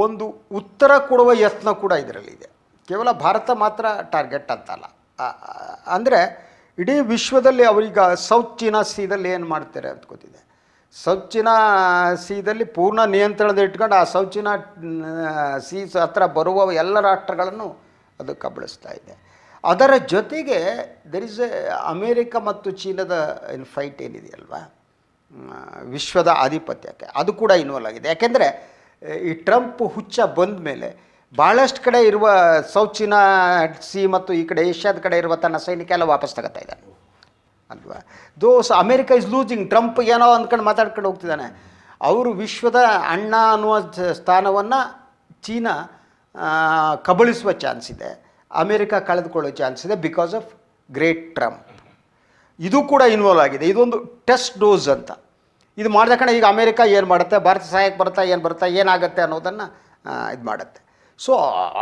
ಒಂದು ಉತ್ತರ ಕೊಡುವ ಯತ್ನ ಕೂಡ ಇದರಲ್ಲಿದೆ. ಕೇವಲ ಭಾರತ ಮಾತ್ರ ಟಾರ್ಗೆಟ್ ಅಂತಲ್ಲ. ಅಂದರೆ ಇಡೀ ವಿಶ್ವದಲ್ಲಿ ಅವರೀಗ ಸೌತ್ ಚೀನಾ ಸೀದಲ್ಲಿ ಏನು ಮಾಡ್ತಾರೆ ಅಂತ ಗೊತ್ತಿದೆ. ಸೌತ್ ಚೀನಾ ಸೀದಲ್ಲಿ ಪೂರ್ಣ ನಿಯಂತ್ರಣದ ಇಟ್ಕೊಂಡು ಆ ಸೌತ್ ಚೀನಾ ಸೀ ಹತ್ರ ಬರುವ ಎಲ್ಲ ರಾಷ್ಟ್ರಗಳನ್ನು ಅದು ಕಬಳಿಸ್ತಾ ಇದೆ. ಅದರ ಜೊತೆಗೆ ದರ್ ಇಸ್ ಅಮೇರಿಕ ಮತ್ತು ಚೀನಾದ ಏನು ಫೈಟ್ ಏನಿದೆಯಲ್ವಾ, ವಿಶ್ವದ ಆಧಿಪತ್ಯಕ್ಕೆ, ಅದು ಕೂಡ ಇನ್ವಾಲ್ವ್ ಆಗಿದೆ. ಯಾಕೆಂದರೆ ಈ ಟ್ರಂಪ್ ಹುಚ್ಚ ಬಂದ ಮೇಲೆ ಭಾಳಷ್ಟು ಕಡೆ ಇರುವ ಸೌತ್ ಚೀನಾ ಸಿ ಮತ್ತು ಈ ಕಡೆ ಏಷ್ಯಾದ ಕಡೆ ಇರುವ ತನ್ನ ಸೈನಿಕ ಎಲ್ಲ ವಾಪಸ್ ತಗೋತಾ ಇದ್ದಾನೆ ಅಲ್ವಾ. ದೋಸ್ ಅಮೇರಿಕ ಇಸ್ ಲೂಸಿಂಗ್. ಟ್ರಂಪ್ ಏನೋ ಅಂದ್ಕೊಂಡು ಮಾತಾಡ್ಕೊಂಡು ಹೋಗ್ತಿದ್ದಾನೆ. ಅವರು ವಿಶ್ವದ ಅಣ್ಣ ಅನ್ನುವ ಸ್ಥಾನವನ್ನು ಚೀನಾ ಕಬಳಿಸುವ ಚಾನ್ಸ್ ಇದೆ, ಅಮೇರಿಕ ಕಳೆದುಕೊಳ್ಳೋ ಚಾನ್ಸ್ ಇದೆ ಬಿಕಾಸ್ ಆಫ್ ಗ್ರೇಟ್ ಟ್ರಂಪ್. ಇದು ಕೂಡ ಇನ್ವಾಲ್ವ್ ಆಗಿದೆ. ಇದೊಂದು ಟೆಸ್ಟ್ ಡೋಸ್ ಅಂತ. ಇದು ಮಾಡಿದ ಕಡೆ ಈಗ ಅಮೇರಿಕ ಏನು ಮಾಡುತ್ತೆ, ಭಾರತ ಸಹಾಯಕ್ಕೆ ಬರುತ್ತಾ ಏನಾಗುತ್ತೆ ಅನ್ನೋದನ್ನು ಇದು ಮಾಡುತ್ತೆ. ಸೊ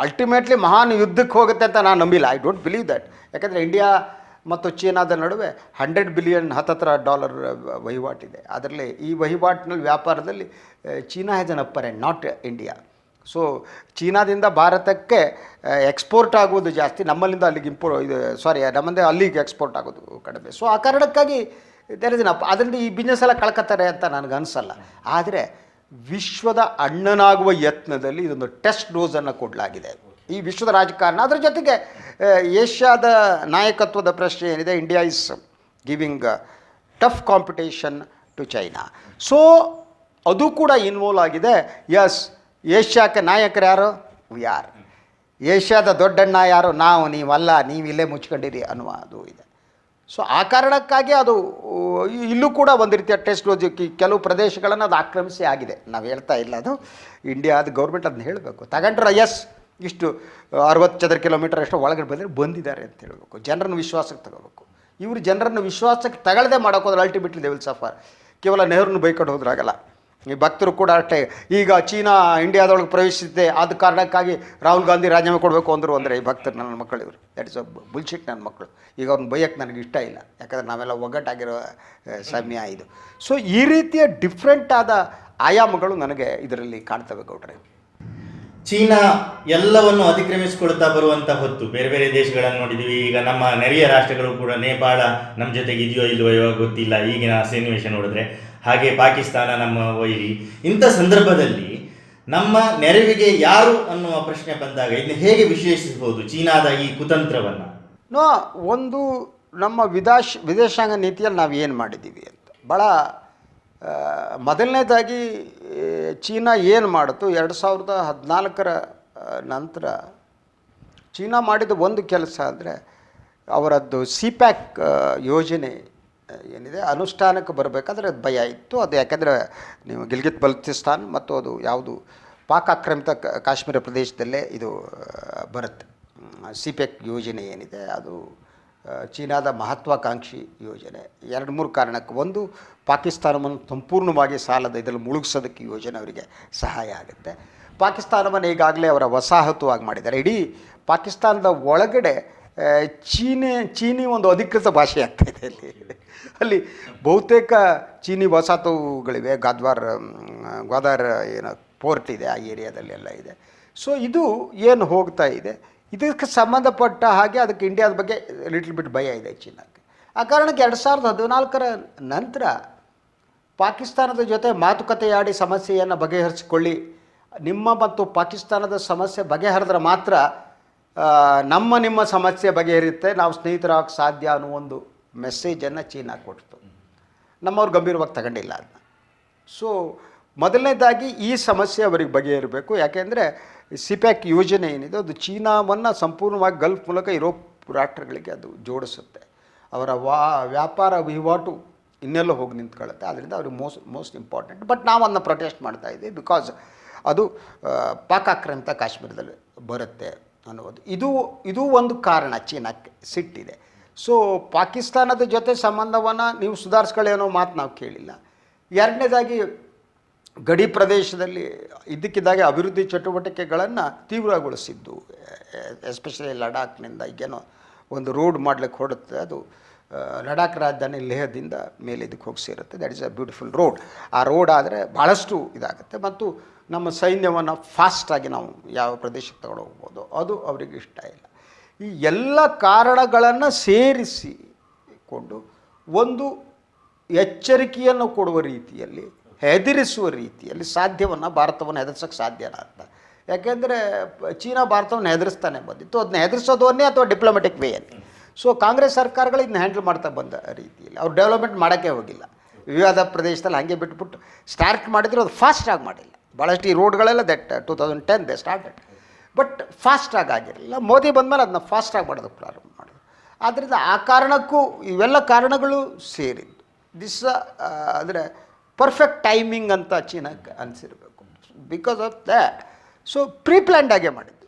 ಅಲ್ಟಿಮೇಟ್ಲಿ ಮಹಾನ್ ಯುದ್ಧಕ್ಕೆ ಹೋಗುತ್ತೆ ಅಂತ ನಾನು ನಂಬಿಲ್ಲ. I don't believe that. ಯಾಕಂದರೆ ಇಂಡಿಯಾ ಮತ್ತು ಚೀನಾದ ನಡುವೆ $100 ಬಿಲಿಯನ್ $10 ವಹಿವಾಟಿದೆ. ಅದರಲ್ಲಿ ಈ ವಹಿವಾಟಿನಲ್ಲಿ ವ್ಯಾಪಾರದಲ್ಲಿ China has an upper and not India. So ಚೀನಾದಿಂದ ಭಾರತಕ್ಕೆ ಎಕ್ಸ್ಪೋರ್ಟ್ ಆಗೋದು ಜಾಸ್ತಿ, ನಮ್ಮಲ್ಲಿಂದ ಅಲ್ಲಿಗೆ ನಮ್ಮದೇ ಅಲ್ಲಿಗೆ ಎಕ್ಸ್ಪೋರ್ಟ್ ಆಗೋದು ಕಡಿಮೆ. ಸೊ ಆ ಕಾರಣಕ್ಕಾಗಿ ಅದರಿಂದ ಈ ಬಿಸ್ನೆಸ್ ಎಲ್ಲ ಕಳ್ಕೊತಾರೆ ಅಂತ ನನಗೆ ಅನಿಸಲ್ಲ. ಆದರೆ ವಿಶ್ವದ ಅಣ್ಣನಾಗುವ ಯತ್ನದಲ್ಲಿ ಇದೊಂದು ಟೆಸ್ಟ್ ಡೋಸನ್ನು ಕೊಡಲಾಗಿದೆ ಈ ವಿಶ್ವದ ರಾಜಕಾರಣ. ಅದರ ಜೊತೆಗೆ ಏಷ್ಯಾದ ನಾಯಕತ್ವದ ಪ್ರಶ್ನೆ ಏನಿದೆ, India is giving tough competition to China. So ಅದು ಕೂಡ ಇನ್ವಾಲ್ವ್ ಆಗಿದೆ. ಎಸ್, ಏಷ್ಯಾಕ್ಕೆ ನಾಯಕರು ಯಾರು? We are. ಏಷ್ಯಾದ ದೊಡ್ಡಣ್ಣ ಯಾರು? ನಾವು, ನೀವಲ್ಲ, ನೀವು ಇಲ್ಲೇ ಮುಚ್ಕೊಂಡಿರಿ ಅನ್ನುವ ಅದು ಇದೆ. ಸೊ ಆ ಕಾರಣಕ್ಕಾಗಿ ಅದು ಇಲ್ಲೂ ಕೂಡ ಒಂದು ರೀತಿಯ ಟೆಸ್ಟ್ ಡೋಸ್. ಕೆಲವು ಪ್ರದೇಶಗಳನ್ನು ಅದು ಆಕ್ರಮಿಸಿ ಆಗಿದೆ. ನಾವು ಹೇಳ್ತಾ ಇಲ್ಲ, ಅದು ಇಂಡಿಯಾದ ಗೌರ್ಮೆಂಟ್ ಅದನ್ನ ಹೇಳಬೇಕು. ತಗೊಂಡ್ರೆ ಎಸ್, ಇಷ್ಟು 60 ಚದರ ಕಿಲೋಮೀಟರ್ ಅಷ್ಟು ಒಳಗಡೆ ಬಂದಿದ್ದಾರೆ ಅಂತ ಹೇಳಬೇಕು. ಜನರನ್ನು ವಿಶ್ವಾಸಕ್ಕೆ ತಗೋಬೇಕು. ಇವರು ಜನರನ್ನು ವಿಶ್ವಾಸಕ್ಕೆ ತಗೊಳ್ಳದೆ ಮಾಡೋಕ್ಕೋದ್ರೆ ಅಲ್ಟಿಮೇಟ್ಲಿ ದೇ ವಿಲ್ ಸಫರ್. ಕೇವಲ ನೆಹರನ್ನು ಬೈಕೊಂಡು ಹೋದ್ರಾಗಲ್ಲ. ಈ ಭಕ್ತರು ಕೂಡ ಅಷ್ಟೇ. ಈಗ ಚೀನಾ ಇಂಡಿಯಾದೊಳಗೆ ಪ್ರವೇಶಿಸಿದೆ, ಆದ ಕಾರಣಕ್ಕಾಗಿ ರಾಹುಲ್ ಗಾಂಧಿ ರಾಜೀನಾಮೆ ಕೊಡಬೇಕು ಅಂದರು ಅಂದರೆ ಈ ಭಕ್ತರು ನನ್ನ ಮಕ್ಕಳು ಇವರು ದಟ್ ಇಸ್ ಅ ಬುಲ್ಶಿಟ್. ನನ್ನ ಮಕ್ಕಳು ಈಗ ಅವ್ರನ್ನ ಬೈಯಕ್ಕೆ ನನಗೆ ಇಷ್ಟ ಇಲ್ಲ. ಯಾಕಂದರೆ ನಾವೆಲ್ಲ ಒಗ್ಗಟ್ಟಾಗಿರೋ ಸಮಯ ಇದು. ಸೊ ಈ ರೀತಿಯ ಡಿಫ್ರೆಂಟ್ ಆದ ಆಯಾಮಗಳು ನನಗೆ ಇದರಲ್ಲಿ ಕಾಣ್ತವೆ ಗೌಡ್ರೆ. ಚೀನಾ ಎಲ್ಲವನ್ನು ಅತಿಕ್ರಮಿಸಿಕೊಳ್ತಾ ಬರುವಂಥ ಹೊತ್ತು ಬೇರೆ ಬೇರೆ ದೇಶಗಳನ್ನು ನೋಡಿದ್ದೀವಿ. ಈಗ ನಮ್ಮ ನೆರೆಯ ರಾಷ್ಟ್ರಗಳು ಕೂಡ, ನೇಪಾಳ ನಮ್ಮ ಜೊತೆಗೆ ಇದೆಯೋ ಇಲ್ವೋ ಇವಾಗ ಗೊತ್ತಿಲ್ಲ ಈಗಿನ ಸನ್ನಿವೇಶ ನೋಡಿದ್ರೆ, ಹಾಗೆ ಪಾಕಿಸ್ತಾನ ನಮ್ಮ ವೈರಿ. ಇಂಥ ಸಂದರ್ಭದಲ್ಲಿ ನಮ್ಮ ನೆರವಿಗೆ ಯಾರು ಅನ್ನುವ ಪ್ರಶ್ನೆ ಬಂದಾಗ ಇದನ್ನು ಹೇಗೆ ವಿಶ್ಲೇಷಿಸಬಹುದು ಚೀನಾದ ಈ ಕುತಂತ್ರವನ್ನು? ಒಂದು ನಮ್ಮ ವಿದೇಶಾಂಗ ನೀತಿಯಲ್ಲಿ ನಾವು ಏನು ಮಾಡಿದ್ದೀವಿ ಅಂತ ಭಾಳ ಮೊದಲನೇದಾಗಿ ಚೀನಾ ಏನು ಮಾಡಿತು 2014 ನಂತರ ಚೀನಾ ಮಾಡಿದ ಒಂದು ಕೆಲಸ ಅಂದರೆ ಅವರದ್ದು CPEC ಯೋಜನೆ ಏನಿದೆ ಅನುಷ್ಠಾನಕ್ಕೆ ಬರಬೇಕಾದ್ರೆ ಅದು ಭಯ ಇತ್ತು. ಅದು ಯಾಕೆಂದರೆ ನೀವು ಗಿಲ್ಗಿತ್ ಬಲ್ತಿಸ್ತಾನ್ ಮತ್ತು ಅದು ಯಾವುದು ಪಾಕ್ ಆಕ್ರಮಿತ ಕಾಶ್ಮೀರ ಪ್ರದೇಶದಲ್ಲೇ ಇದು ಬರುತ್ತೆ. CPEC ಯೋಜನೆ ಏನಿದೆ ಅದು ಚೀನಾದ ಮಹತ್ವಾಕಾಂಕ್ಷಿ ಯೋಜನೆ. 2-3 ಕಾರಣಕ್ಕೆ. ಒಂದು, ಪಾಕಿಸ್ತಾನವನ್ನು ಸಂಪೂರ್ಣವಾಗಿ ಸಾಲದ ಇದರಲ್ಲಿ ಮುಳುಗಿಸೋದಕ್ಕೆ ಯೋಜನೆ ಅವರಿಗೆ ಸಹಾಯ ಆಗುತ್ತೆ. ಪಾಕಿಸ್ತಾನವನ್ನು ಈಗಾಗಲೇ ಅವರ ವಸಾಹತುವಾಗಿ ಮಾಡಿದ್ದಾರೆ. ಇಡೀ ಪಾಕಿಸ್ತಾನದ ಒಳಗಡೆ ಚೀನಿ ಒಂದು ಅಧಿಕೃತ ಭಾಷೆ ಆಗ್ತಾಯಿದೆ ಅಲ್ಲಿ ಬಹುತೇಕ ಚೀನಿ ವಸಾಹತುಗಳಿವೆ. ಗ್ವಾದಾರ್ ಏನೋ ಪೋರ್ಟ್ ಇದೆ, ಆ ಏರಿಯಾದಲ್ಲಿ ಎಲ್ಲ ಇದೆ. ಸೊ ಇದು ಏನು ಹೋಗ್ತಾ ಇದೆ, ಇದಕ್ಕೆ ಸಂಬಂಧಪಟ್ಟ ಹಾಗೆ ಅದಕ್ಕೆ ಇಂಡಿಯಾದ ಬಗ್ಗೆ ಲಿಟ್ಲ್ ಬಿಟ್ ಭಯ ಇದೆ ಚೀನಾಕ್ಕೆ. ಆ ಕಾರಣಕ್ಕೆ 2014 ನಂತರ ಪಾಕಿಸ್ತಾನದ ಜೊತೆ ಮಾತುಕತೆಯಾಡಿ ಸಮಸ್ಯೆಯನ್ನು ಬಗೆಹರಿಸಿಕೊಳ್ಳಿ, ನಿಮ್ಮ ಮತ್ತು ಪಾಕಿಸ್ತಾನದ ಸಮಸ್ಯೆ ಬಗೆಹರಿದ್ರೆ ಮಾತ್ರ ನಿಮ್ಮ ಸಮಸ್ಯೆ ಬಗೆಹರಿಯುತ್ತೆ, ನಾವು ಸ್ನೇಹಿತರಾಗಕ್ಕೆ ಸಾಧ್ಯ ಅನ್ನೋ ಒಂದು ಮೆಸೇಜನ್ನು ಚೀನಾ ಕೊಡ್ತು. ನಮ್ಮವ್ರು ಗಂಭೀರವಾಗಿ ತಗೊಂಡಿಲ್ಲ ಅದನ್ನ. ಸೊ ಮೊದಲನೇದಾಗಿ ಈ ಸಮಸ್ಯೆ ಅವರಿಗೆ ಬಗೆಹರಬೇಕು. ಯಾಕೆಂದರೆ ಸಿಪ್ಯಾಕ್ ಯೋಜನೆ ಏನಿದೆ ಅದು ಚೀನಾವನ್ನು ಸಂಪೂರ್ಣವಾಗಿ ಗಲ್ಫ್ ಮೂಲಕ ಯುರೋಪ್ ರಾಷ್ಟ್ರಗಳಿಗೆ ಅದು ಜೋಡಿಸುತ್ತೆ. ಅವರ ವ್ಯಾಪಾರ ವಹಿವಾಟು ಇನ್ನೆಲ್ಲೋ ಹೋಗಿ ನಿಂತ್ಕೊಳ್ಳುತ್ತೆ. ಆದ್ದರಿಂದ ಅವ್ರಿಗೆ ಮೋಸ್ಟ್ ಇಂಪಾರ್ಟೆಂಟ್. ಬಟ್ ನಾವು ಅದನ್ನ ಪ್ರೊಟೆಸ್ಟ್ ಮಾಡ್ತಾಯಿದ್ದೀವಿ, ಬಿಕಾಸ್ ಅದು ಪಾಕ್ ಆಕ್ರಾಂತ ಕಾಶ್ಮೀರದಲ್ಲಿ ಬರುತ್ತೆ ಅನ್ನೋದು. ಇದು ಒಂದು ಕಾರಣ ಚೀನಾಕ್ಕೆ ಸಿಟ್ಟಿದೆ. ಸೊ ಪಾಕಿಸ್ತಾನದ ಜೊತೆ ಸಂಬಂಧವನ್ನು ನೀವು ಸುಧಾರಿಸ್ಕೊಳ್ಳಿ ಅನ್ನೋ ಮಾತು ನಾವು ಕೇಳಿಲ್ಲ. ಎರಡನೇದಾಗಿ ಗಡಿ ಪ್ರದೇಶದಲ್ಲಿ ಇದ್ದಕ್ಕಿದ್ದಾಗೆ ಅಭಿವೃದ್ಧಿ ಚಟುವಟಿಕೆಗಳನ್ನು ತೀವ್ರಗೊಳಿಸಿದ್ದು, ಎಸ್ಪೆಷಲಿ ಲಡಾಖ್ನಿಂದ ಈಗೇನೋ ಒಂದು ರೋಡ್ ಮಾಡಲಿಕ್ಕೆ ಹೊಡುತ್ತೆ, ಅದು ಲಡಾಖ್ ರಾಜಧಾನಿ ಲೇಹದಿಂದ ಮೇಲೆ ಇದಕ್ಕೆ ಹೋಗಿ ಸೇರುತ್ತೆ. That is a beautiful road. ಆ ರೋಡ್ ಆದರೆ ಭಾಳಷ್ಟು ಇದಾಗುತ್ತೆ ಮತ್ತು ನಮ್ಮ ಸೈನ್ಯವನ್ನು ಫಾಸ್ಟಾಗಿ ನಾವು ಯಾವ ಪ್ರದೇಶಕ್ಕೆ ತಗೊಂಡು ಹೋಗ್ಬೋದು, ಅದು ಅವರಿಗೆ ಇಷ್ಟ ಇಲ್ಲ. ಈ ಎಲ್ಲ ಕಾರಣಗಳನ್ನು ಸೇರಿಸಿಕೊಂಡು ಒಂದು ಎಚ್ಚರಿಕೆಯನ್ನು ಕೊಡುವ ರೀತಿಯಲ್ಲಿ, ಹೆದರಿಸುವ ರೀತಿಯಲ್ಲಿ ಭಾರತವನ್ನು ಹೆದರ್ಸೋಕ್ಕೆ ಸಾಧ್ಯನ ಅಂತ. ಯಾಕೆಂದರೆ ಚೀನಾ ಭಾರತವನ್ನು ಹೆದರಿಸ್ತಾನೆ ಬಂದಿತ್ತು, ಅದನ್ನ ಹೆದರಿಸೋದನ್ನೇ ಅಥವಾ ಡಿಪ್ಲೊಮೆಟಿಕ್ ವೇಯಲ್ಲಿ. ಸೊ ಕಾಂಗ್ರೆಸ್ ಸರ್ಕಾರಗಳು ಇದನ್ನ ಹ್ಯಾಂಡಲ್ ಮಾಡ್ತಾ ಬಂದ ರೀತಿಯಲ್ಲಿ ಅವ್ರು ಡೆವಲಪ್ಮೆಂಟ್ ಮಾಡೋಕ್ಕೆ ಹೋಗಿಲ್ಲ. ವಿವಾದ ಪ್ರದೇಶದಲ್ಲಿ ಹಾಗೆ ಬಿಟ್ಬಿಟ್ಟು ಸ್ಟಾರ್ಟ್ ಮಾಡಿದ್ರು, ಅದು ಫಾಸ್ಟಾಗಿ ಮಾಡಿಲ್ಲ. ಭಾಳಷ್ಟು ಈ ರೋಡ್ಗಳೆಲ್ಲ 2010 ದೇ ಸ್ಟಾರ್ಟೆಡ್, ಬಟ್ ಫಾಸ್ಟಾಗಿ ಆಗಿರಲಿಲ್ಲ. ಮೋದಿ ಬಂದಮೇಲೆ ಅದನ್ನ ಫಾಸ್ಟಾಗಿ ಮಾಡೋದಕ್ಕೆ ಪ್ರಾರಂಭ ಮಾಡಿದ್ರು. ಆದ್ದರಿಂದ ಆ ಕಾರಣಕ್ಕೂ ಇವೆಲ್ಲ ಕಾರಣಗಳು ಸೇರಿದ್ದು ಅಂದರೆ ಪರ್ಫೆಕ್ಟ್ ಟೈಮಿಂಗ್ ಅಂತ ಚೀನಾಕ್ಕೆ ಅನಿಸಿರಬೇಕು. ಬಿಕಾಸ್ ಆಫ್ ದ್ಯಾಟ್ ಸೊ ಪ್ರೀಪ್ಲ್ಯಾಂಡ್ ಆಗೇ ಮಾಡಿದ್ದು.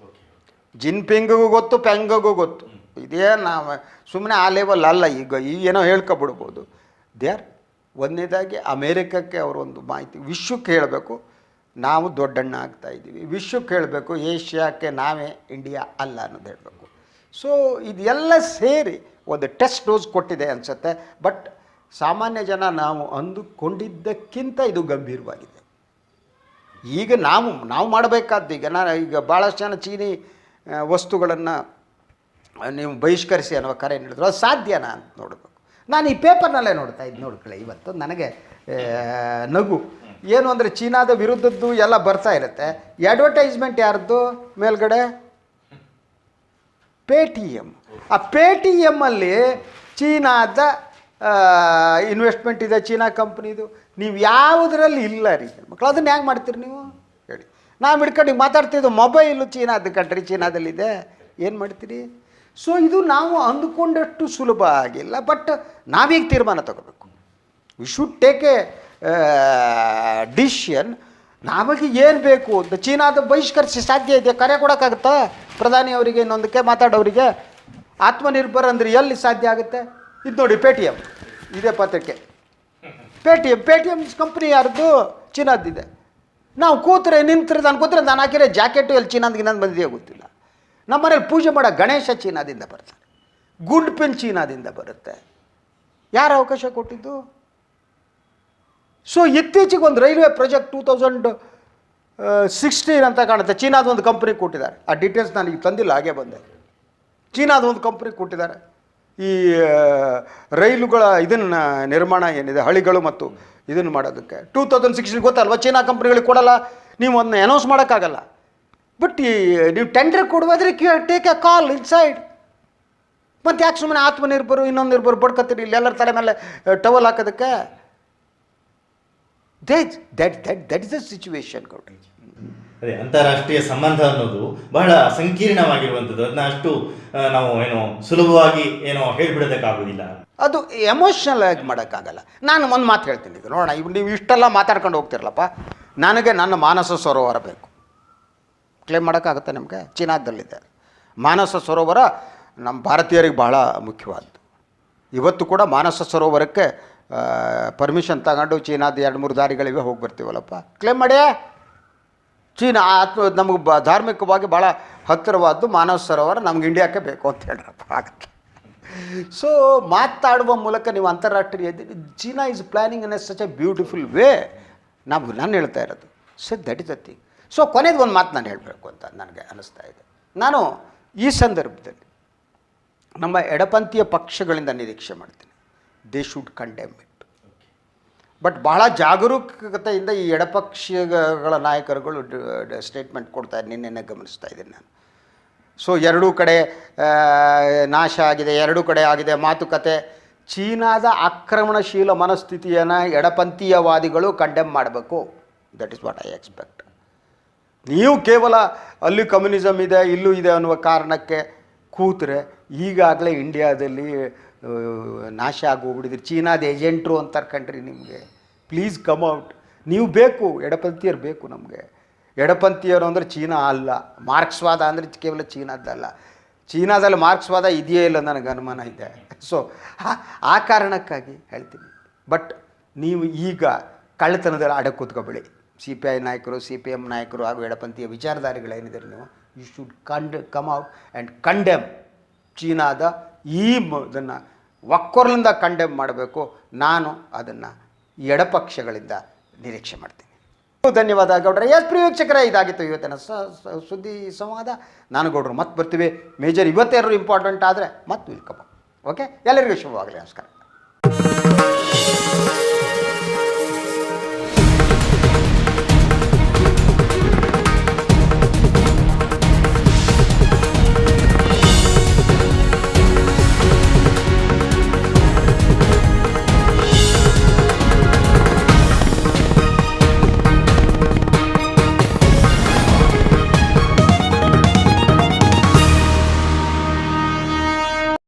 ಜಿನ್ಪಿಂಗಿಗೂ ಗೊತ್ತು, ಪೆಂಗಿಗೂ ಗೊತ್ತು. ಇದೇ ನಾವು ಸುಮ್ಮನೆ ಆ ಲೆವೆಲ್ ಅಲ್ಲ. ಈಗ ಏನೋ ಹೇಳ್ಕೊಬಿಡ್ಬೋದು. ದೇ ಆರ್ ಒಂದನೇದಾಗಿ ಅಮೇರಿಕಕ್ಕೆ ಅವರೊಂದು ಮಾಹಿತಿ ವಿಶ್ವಕ್ಕೆ ಹೇಳಬೇಕು, ನಾವು ದೊಡ್ಡಣ್ಣ ಆಗ್ತಾಯಿದ್ದೀವಿ. ವಿಶ್ವಕ್ಕೆ ಹೇಳಬೇಕು, ಏಷ್ಯಾಕ್ಕೆ ನಾವೇ ಇಂಡಿಯಾ ಅಲ್ಲ ಅನ್ನೋದು ಹೇಳಬೇಕು. ಸೊ ಇದೆಲ್ಲ ಸೇರಿ ಒಂದು ಟೆಸ್ಟ್ ಡೋಸ್ ಕೊಟ್ಟಿದೆ ಅನಿಸುತ್ತೆ. ಬಟ್ ಸಾಮಾನ್ಯ ಜನ ನಾವು ಅಂದುಕೊಂಡಿದ್ದಕ್ಕಿಂತ ಇದು ಗಂಭೀರವಾಗಿದೆ. ಈಗ ನಾವು ಮಾಡಬೇಕಾದ್ದು ಈಗ ಭಾಳಷ್ಟು ಜನ ಚೀನಿ ವಸ್ತುಗಳನ್ನು ನೀವು ಬಹಿಷ್ಕರಿಸಿ ಅನ್ನೋ ಕರೆ ನೀಡಿದ್ರು, ಅದು ಸಾಧ್ಯನಾ ಅಂತ ನೋಡಬೇಕು. ನಾನು ಈ ಪೇಪರ್ನಲ್ಲೇ ನೋಡ್ತಾ ಇದ್ದು ನೋಡ್ಕೊಳ್ಳಿ, ಇವತ್ತು ನನಗೆ ನಗು ಏನು ಅಂದರೆ ಚೀನಾದ ವಿರುದ್ಧದ್ದು ಎಲ್ಲ ಬರ್ತಾ ಇರುತ್ತೆ. ಅಡ್ವರ್ಟೈಸ್ಮೆಂಟ್ ಯಾರ್ದು ಮೇಲ್ಗಡೆ? ಪೇಟಿಎಮ್. ಆ ಪೇಟಿಎಮ್ಮಲ್ಲಿ ಚೀನಾದ ಇನ್ವೆಸ್ಟ್ಮೆಂಟ್ ಇದೆ, ಚೀನಾ ಕಂಪ್ನಿದು. ನೀವು ಯಾವುದರಲ್ಲಿ ಇಲ್ಲ ರೀ ಮಕ್ಕಳು, ಅದನ್ನು ಹೇಗೆ ಮಾಡ್ತೀರಿ ನೀವು ಹೇಳಿ? ನಾವು ಹಿಡ್ಕೊಂಡು ಮಾತಾಡ್ತಿದ್ದು ಮೊಬೈಲು ಚೀನಾದ ಕಂಟ್ರಿ, ಚೀನಾದಲ್ಲಿದೆ, ಏನು ಮಾಡ್ತೀರಿ? ಸೊ ಇದು ನಾವು ಅಂದುಕೊಂಡಷ್ಟು ಸುಲಭ ಆಗಿಲ್ಲ. ಬಟ್ ನಾವೀಗ ತೀರ್ಮಾನ ತಗೋಬೇಕು. We should take A decision. ನಮಗೆ ಏನು ಬೇಕು ಅಂತ ಚೀನಾದ ಬಹಿಷ್ಕರಿಸಿ ಸಾಧ್ಯ ಇದೆ. ಕರೆ ಕೊಡೋಕ್ಕಾಗುತ್ತಾ ಪ್ರಧಾನಿ ಅವರಿಗೆ, ಇನ್ನೊಂದಕ್ಕೆ ಮಾತಾಡೋರಿಗೆ? ಆತ್ಮನಿರ್ಭರ್ ಅಂದರೆ ಎಲ್ಲಿ ಸಾಧ್ಯ ಆಗುತ್ತೆ? ಇದು ನೋಡಿ, ಪೇಟಿಎಮ್ ಇದೇ ಪತ್ರಿಕೆ. ಪೇಟಿಎಮ್ ಕಂಪ್ನಿ ಯಾರ್ದು? ಚೀನಾದಿದೆ. ನಾವು ನಿಂತ್ರೆ ನಾನು ಹಾಕಿರೋ ಜಾಕೆಟು ಎಲ್ಲಿ ಚೀನಾದ ಇನ್ನೊಂದು ಬಂದಿದೆಯೋ ಗೊತ್ತಿಲ್ಲ. ನಮ್ಮ ಮನೇಲಿ ಪೂಜೆ ಮಾಡೋ ಗಣೇಶ ಚೀನಾದಿಂದ ಬರ್ತಾರೆ, ಗುಡ್ ಪೆನ್ ಚೀನಾದಿಂದ ಬರುತ್ತೆ. ಯಾರು ಅವಕಾಶ ಕೊಟ್ಟಿದ್ದು? ಸೊ ಇತ್ತೀಚೆಗೆ ಒಂದು ರೈಲ್ವೆ ಪ್ರಾಜೆಕ್ಟ್ 2016 ಅಂತ ಕಾಣುತ್ತೆ, ಚೀನಾದ ಒಂದು ಕಂಪ್ನಿ ಕೊಟ್ಟಿದ್ದಾರೆ. ಆ ಡೀಟೇಲ್ಸ್ ನನಗೆ ತಂದಿಲ್ಲ, ಹಾಗೆ ಬಂದೆ. ಚೀನಾದ ಒಂದು ಕಂಪ್ನಿ ಕೊಟ್ಟಿದ್ದಾರೆ ಈ ರೈಲುಗಳ ಇದನ್ನು ನಿರ್ಮಾಣ ಏನಿದೆ, ಹಳಿಗಳು ಮತ್ತು ಇದನ್ನು ಮಾಡೋದಕ್ಕೆ. 2016 ಗೊತ್ತಲ್ವ, ಚೀನಾ ಕಂಪ್ನಿಗಳಿಗೆ ಕೊಡಲ್ಲ, ನೀವು ಅದನ್ನ ಅನೌನ್ಸ್ ಮಾಡೋಕ್ಕಾಗಲ್ಲ. ಬಟ್ ನೀವು ಟೆಂಡರ್ ಕೊಡುವಾದ್ರೆ ಟೇಕ್ ಎ ಕಾಲ್ ಇನ್ಸೈಡ್. ಮತ್ತು ಯಾಕೆ ಸುಮ್ಮನೆ ಆತ್ಮನಿರ್ಭರು ಇನ್ನೊಂದು ನಿರ್ಭರು ಬಡ್ಕತ್ತೀರಿ ಇಲ್ಲಿ ಎಲ್ಲರ ತಲೆ ಮೇಲೆ ಟವಲ್ ಹಾಕೋದಕ್ಕೆ? That is the situation. ಅದೇ ಅಂತಾರಾಷ್ಟ್ರೀಯ ಸಂಬಂಧ ಅನ್ನೋದು ಬಹಳ ಸಂಕೀರ್ಣವಾಗಿರುವಂಥದ್ದು. ಅದನ್ನ ಅಷ್ಟು ನಾವು ಸುಲಭವಾಗಿ ಹೇಳ್ಬಿಡೋದಕ್ಕಾಗೋದಿಲ್ಲ. ಅದು ಎಮೋಷ್ನಲ್ ಆಗಿ ಮಾಡೋಕ್ಕಾಗಲ್ಲ. ನಾನು ಒಂದು ಮಾತು ಹೇಳ್ತೀನಿ, ಈಗ ನೋಡೋಣ, ನೀವು ಇಷ್ಟೆಲ್ಲ ಮಾತಾಡ್ಕೊಂಡು ಹೋಗ್ತಿರಲ್ಲಪ್ಪ, ನನಗೆ ನನ್ನ ಮಾನಸ ಸರೋವರ ಬೇಕು. ಕ್ಲೇಮ್ ಮಾಡೋಕ್ಕಾಗುತ್ತೆ ನಿಮಗೆ? ಚೀನಾದಲ್ಲಿದೆ ಮಾನಸ ಸರೋವರ, ನಮ್ಮ ಭಾರತೀಯರಿಗೆ ಬಹಳ ಮುಖ್ಯವಾದ್ದು. ಇವತ್ತು ಕೂಡ ಮಾನಸ ಸರೋವರಕ್ಕೆ ಪರ್ಮಿಷನ್ ತಗೊಂಡು ಚೀನಾದ 2-3 ದಾರಿಗಳಿವೆ, ಹೋಗಿ ಬರ್ತೀವಲ್ಲಪ್ಪ. ಕ್ಲೇಮ್ ಮಾಡಿ. ಚೀನಾ ಅಥವಾ ನಮಗೆ ಧಾರ್ಮಿಕವಾಗಿ ಭಾಳ ಹತ್ತಿರವಾದ್ದು ಮಾನವ ಸರೋವರ ನಮ್ಗೆ ಇಂಡಿಯಾಕ್ಕೆ ಬೇಕು ಅಂತ ಹೇಳ್ರಪ್ಪ ಆಗತ್ತೆ. ಸೊ ಮಾತಾಡುವ ಮೂಲಕ ನೀವು ಅಂತಾರಾಷ್ಟ್ರೀಯ China is planning in a such a beautiful way. ನಾನು ಹೇಳ್ತಾ ಇರೋದು so that is the thing. So ಕೊನೆದು ಒಂದು ಮಾತು ನಾನು ಹೇಳಬೇಕು ಅಂತ ನನಗೆ ಅನ್ನಿಸ್ತಾ ಇದೆ. ನಾನು ಈ ಸಂದರ್ಭದಲ್ಲಿ ನಮ್ಮ ಎಡಪಂಥೀಯ ಪಕ್ಷಗಳಿಂದ ನಿರೀಕ್ಷೆ ಮಾಡ್ತೀನಿ, they should condemn it. But ಬಹಳ ಜಾಗರೂಕತೆಯಿಂದ ಈ ಎಡಪಕ್ಷಗಳ ನಾಯಕರುಗಳು ಸ್ಟೇಟ್ಮೆಂಟ್ ಕೊಡ್ತಾರೆ, ನಿನ್ನೆ ಗಮನಿಸ್ತಾ ಇದ್ದೀನಿ ನಾನು. ಸೊ ಎರಡೂ ಕಡೆ ನಾಶ ಆಗಿದೆ, ಎರಡೂ ಕಡೆ ಆಗಿದೆ ಮಾತುಕತೆ. ಚೀನಾದ ಆಕ್ರಮಣಶೀಲ ಮನಸ್ಥಿತಿಯನ್ನು ಎಡಪಂಥೀಯವಾದಿಗಳು ಕಂಡೆಮ್ ಮಾಡಬೇಕು. That is what I expect. ನೀವು ಕೇವಲ ಅಲ್ಲಿ ಕಮ್ಯುನಿಸಮ್ ಇದೆ ಇಲ್ಲೂ ಇದೆ ಅನ್ನುವ ಕಾರಣಕ್ಕೆ ಕೂತ್ರೆ ಈಗಾಗಲೇ ಇಂಡಿಯಾದಲ್ಲಿ ನಾಶ ಆಗೋಗ್ಬಿಟ್ಟಿದ್ರಿ. ಚೀನಾದ ಏಜೆಂಟ್ರು ಅಂತಾರೆ ಕಣ್ರಿ ನಿಮಗೆ. Please come out. ನೀವು ಬೇಕು, ಎಡಪಂಥೀಯರು ಬೇಕು ನಮಗೆ. ಎಡಪಂಥೀಯರು ಅಂದರೆ ಚೀನಾ ಅಲ್ಲ, ಮಾರ್ಕ್ಸ್ವಾದ ಅಂದರೆ ಕೇವಲ ಚೀನಾದ್ದಲ್ಲ. ಚೀನಾದಲ್ಲಿ ಮಾರ್ಕ್ಸ್ವಾದ ಇದೆಯೇ ಇಲ್ಲ ನನಗೆ ಅನುಮಾನ ಇದೆ. ಸೊ ಆ ಕಾರಣಕ್ಕಾಗಿ ಹೇಳ್ತೀನಿ. ಬಟ್ ನೀವು ಈಗ ಕಳ್ಳತನದಲ್ಲಿ ಅಡ ಕೂತ್ಕೊಬೇಡಿ. CPI ನಾಯಕರು, CPM ನಾಯಕರು ಹಾಗೂ ಎಡಪಂಥೀಯ ವಿಚಾರಧಾರಿಗಳೇನಿದ್ದಾರೆ ನೀವು, you should come out and condemn ಚೀನಾದ ಇದನ್ನು ಒಕ್ಕೊರಲಿಂದ ಕಂಡೆಮ್ ಮಾಡಬೇಕು. ನಾನು ಅದನ್ನು ಎಡಪಕ್ಷಗಳಿಂದ ನಿರೀಕ್ಷೆ ಮಾಡ್ತೀನಿ. ಧನ್ಯವಾದ ಗೌಡ್ರೆ. ಎಸ್ ಪ್ರಿಯ ವೀಕ್ಷಕರೇ, ಇದಾಗಿತ್ತು ಇವತ್ತಿನ ಸುದ್ದಿ ಸಂವಾದ. ನಾನು ಗೌಡ್ರು ಮತ್ತೆ ಬರ್ತೀವಿ. ಮೇಜರ್ ಇವತ್ತೇನಾದ್ರು ಇಂಪಾರ್ಟೆಂಟ್ ಆದರೆ ಮತ್ತೆ ವಿಲ್ಕಮ್. ಓಕೆ, ಎಲ್ಲರಿಗೂ ಶುಭವಾಗಲಿ. ನಮಸ್ಕಾರ.